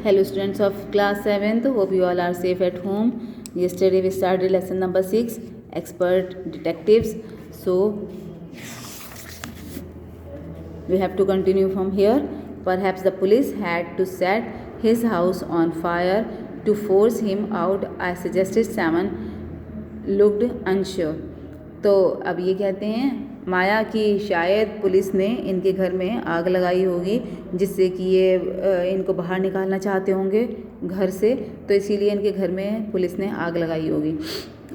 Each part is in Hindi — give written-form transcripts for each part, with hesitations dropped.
Hello students of class 7th, hope you all are safe at home. Yesterday we started lesson number 6, expert detectives. So we have to continue from here. Perhaps the police had to set his house on fire to force him out, I suggested. Simon looked unsure. तो अब ये कहते हैं माया कि शायद पुलिस ने इनके घर में आग लगाई होगी जिससे कि ये इनको बाहर निकालना चाहते होंगे घर से, तो इसीलिए इनके घर में पुलिस ने आग लगाई होगी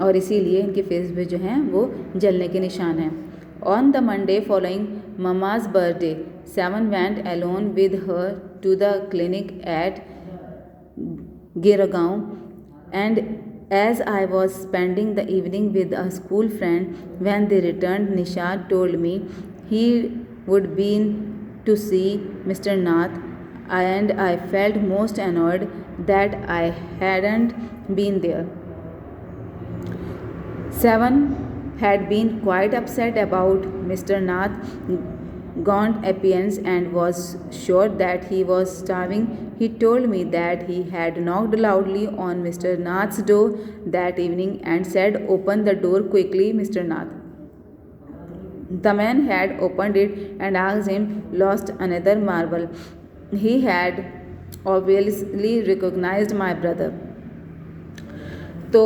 और इसीलिए इनके फेस पे जो हैं वो जलने के निशान हैं. On the Monday following mama's birthday, Simon went alone with her to the clinic at Girgaon, and as I was spending the evening with a school friend, when they returned, Nishad told me he would been to see Mr. Nath, and I felt most annoyed that I hadn't been there. Simon had been quite upset about Mr. Nath's gaunt appearance and was sure that he was starving. He told me that he had knocked loudly on Mr. Nath's door that evening and said, "Open the door quickly, Mr. Nath." The man had opened it and asked him, "Lost another marble?" He had obviously recognized my brother. तो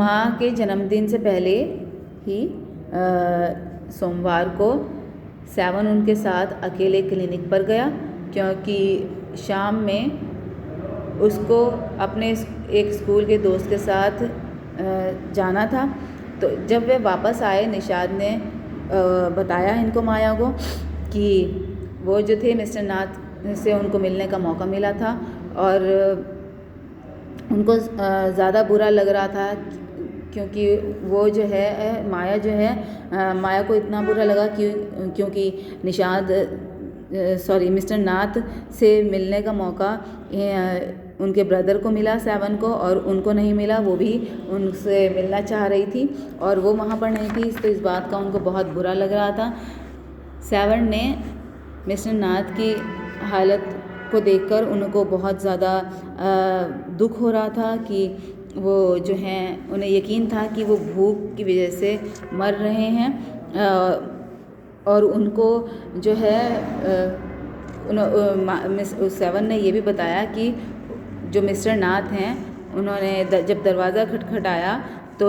माँ के जन्मदिन से पहले ही सोमवार को सेवन उनके साथ अकेले क्लिनिक पर गया क्योंकि शाम में उसको अपने एक स्कूल के दोस्त के साथ जाना था. तो जब वे वापस आए, निशाद ने बताया इनको, माया को, कि वो जो थे मिस्टर नाथ से उनको मिलने का मौका मिला था और उनको ज़्यादा बुरा लग रहा था क्योंकि वो जो है माया जो है माया को इतना बुरा लगा क्योंकि मिस्टर नाथ से मिलने का मौका उनके ब्रदर को मिला, सेवन को, और उनको नहीं मिला. वो भी उनसे मिलना चाह रही थी और वो वहाँ पर नहीं थी, तो इस बात का उनको बहुत बुरा लग रहा था. सेवन ने मिस्टर नाथ की हालत को देखकर उनको बहुत ज़्यादा दुख हो रहा था कि वो जो हैं उन्हें यकीन था कि वो भूख की वजह से मर रहे हैं और उनको जो है सेवन ने ये भी बताया कि जो मिस्टर नाथ हैं उन्होंने जब दरवाज़ा खटखटाया तो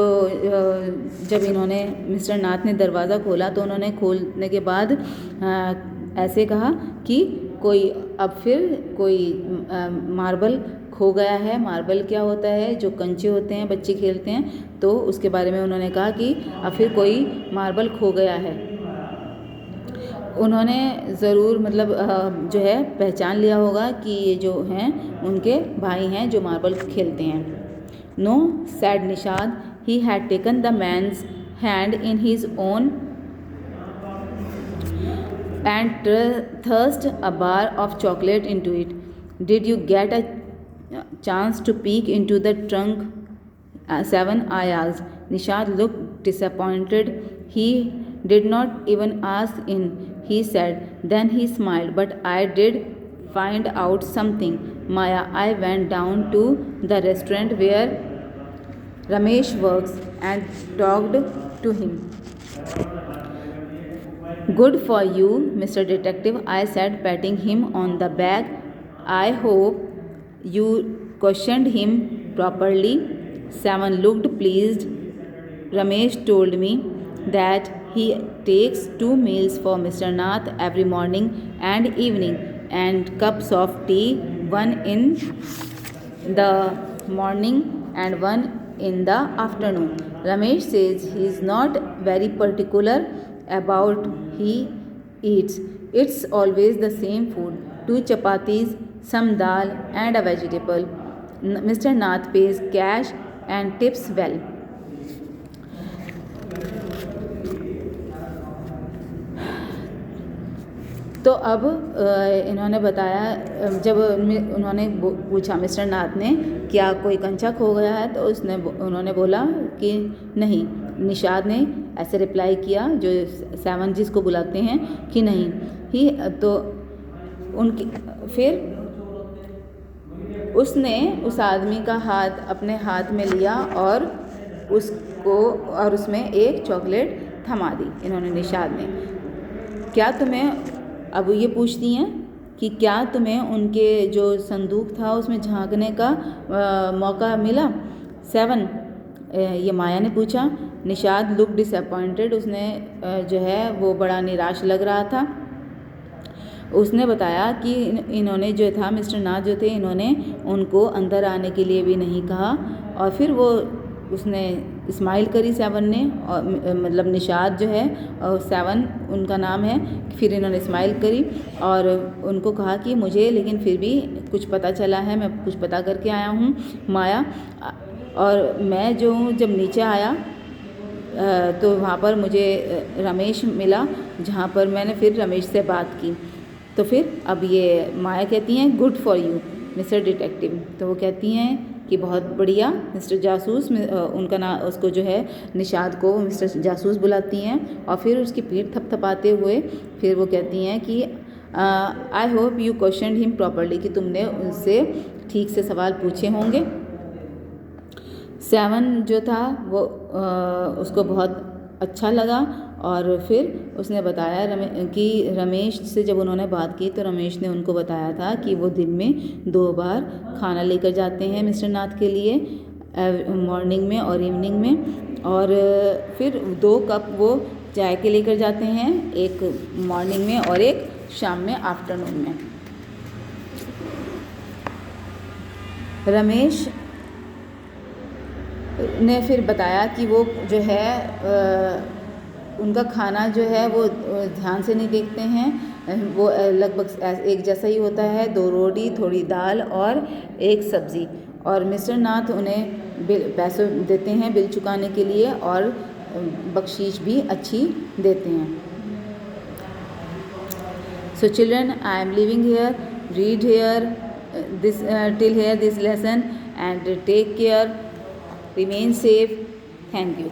जब इन्होंने मिस्टर नाथ ने दरवाज़ा खोला तो उन्होंने खोलने के बाद ऐसे कहा कि कोई मार्बल खो गया है. मार्बल क्या होता है? जो कंचे होते हैं, बच्चे खेलते हैं, तो उसके बारे में उन्होंने कहा कि अब फिर कोई मार्बल खो गया है. उन्होंने ज़रूर जो है पहचान लिया होगा कि ये जो हैं उनके भाई हैं जो मार्बल खेलते हैं. No, said Nishad, he had taken the man's hand in his own and thrust a bar of chocolate into it. Did you get a chance to peek into the trunk, Seven? I asked. Nishad looked disappointed. He did not even ask in, he said. Then he smiled. But I did find out something, Maya. I went down to the restaurant where Ramesh works and talked to him. Good for you, Mr. Detective, I said, patting him on the back. I hope you questioned him properly. Seven looked pleased. Ramesh told me that he takes 2 meals for Mr. Nath every morning and evening, and cups of tea, one in the morning and one in the afternoon. Ramesh says he is not very particular about he eats. It's always the same food, 2 chapatis, some dal and a vegetable. Mr. Nath pays cash and tips well. तो अब इन्होंने बताया, जब उन्होंने पूछा मिस्टर नाथ ने क्या कोई कंचा खो गया है, तो उन्होंने बोला कि नहीं. निशाद ने ऐसे रिप्लाई किया, जो सेवन जिसको बुलाते हैं, कि नहीं. ही तो उनकी फिर उसने उस आदमी का हाथ अपने हाथ में लिया और उसमें एक चॉकलेट थमा दी इन्होंने, निषाद ने। क्या तुम्हें, अब ये पूछती हैं कि क्या तुम्हें उनके जो संदूक था उसमें झांकने का मौका मिला? 7, ये माया ने पूछा। निषाद लुक डिसअपॉइंटेड, उसने जो है वो बड़ा निराश लग रहा था। उसने बताया कि इन्होंने जो था, मिस्टर नाथ जो थे, इन्होंने उनको अंदर आने के लिए भी नहीं कहा। और फिर उसने स्माइल करी 7 ने, और मतलब निषाद जो है, और 7 उनका नाम है। फिर इन्होंने स्माइल करी और उनको कहा कि मुझे लेकिन फिर भी कुछ पता चला है, मैं कुछ पता करके आया हूँ माया। और मैं जो हूँ, जब नीचे आया तो वहाँ पर मुझे रमेश मिला, जहाँ पर मैंने फिर रमेश से बात की। तो फिर अब ये माया कहती हैं good for you mister detective. तो वो कहती हैं कि बहुत बढ़िया मिस्टर जासूस, उनका नाम, उसको जो है निषाद को मिस्टर जासूस बुलाती हैं। और फिर उसकी पीठ थपथपाते हुए फिर वो कहती हैं कि I hope you question him properly, कि तुमने उनसे ठीक से सवाल पूछे होंगे। 7 जो था वो उसको बहुत अच्छा लगा। और फिर उसने बताया कि रमेश से जब उन्होंने बात की तो रमेश ने उनको बताया था कि वो दिन में 2 बार खाना लेकर जाते हैं मिस्टर नाथ के लिए, मॉर्निंग में और इवनिंग में। और फिर 2 कप वो चाय के लेकर जाते हैं, एक मॉर्निंग में और एक शाम में, आफ्टरनून में। रमेश ने फिर बताया कि वो जो है उनका खाना जो है वो ध्यान से नहीं देखते हैं, वो लगभग एक जैसा ही होता है, 2 रोटी, थोड़ी दाल और 1 सब्ज़ी। और मिस्टर नाथ उन्हें पैसे देते हैं बिल चुकाने के लिए, और बख्शीश भी अच्छी देते हैं। So children, I am living here, read here this till here this lesson and take care, remain safe. Thank you.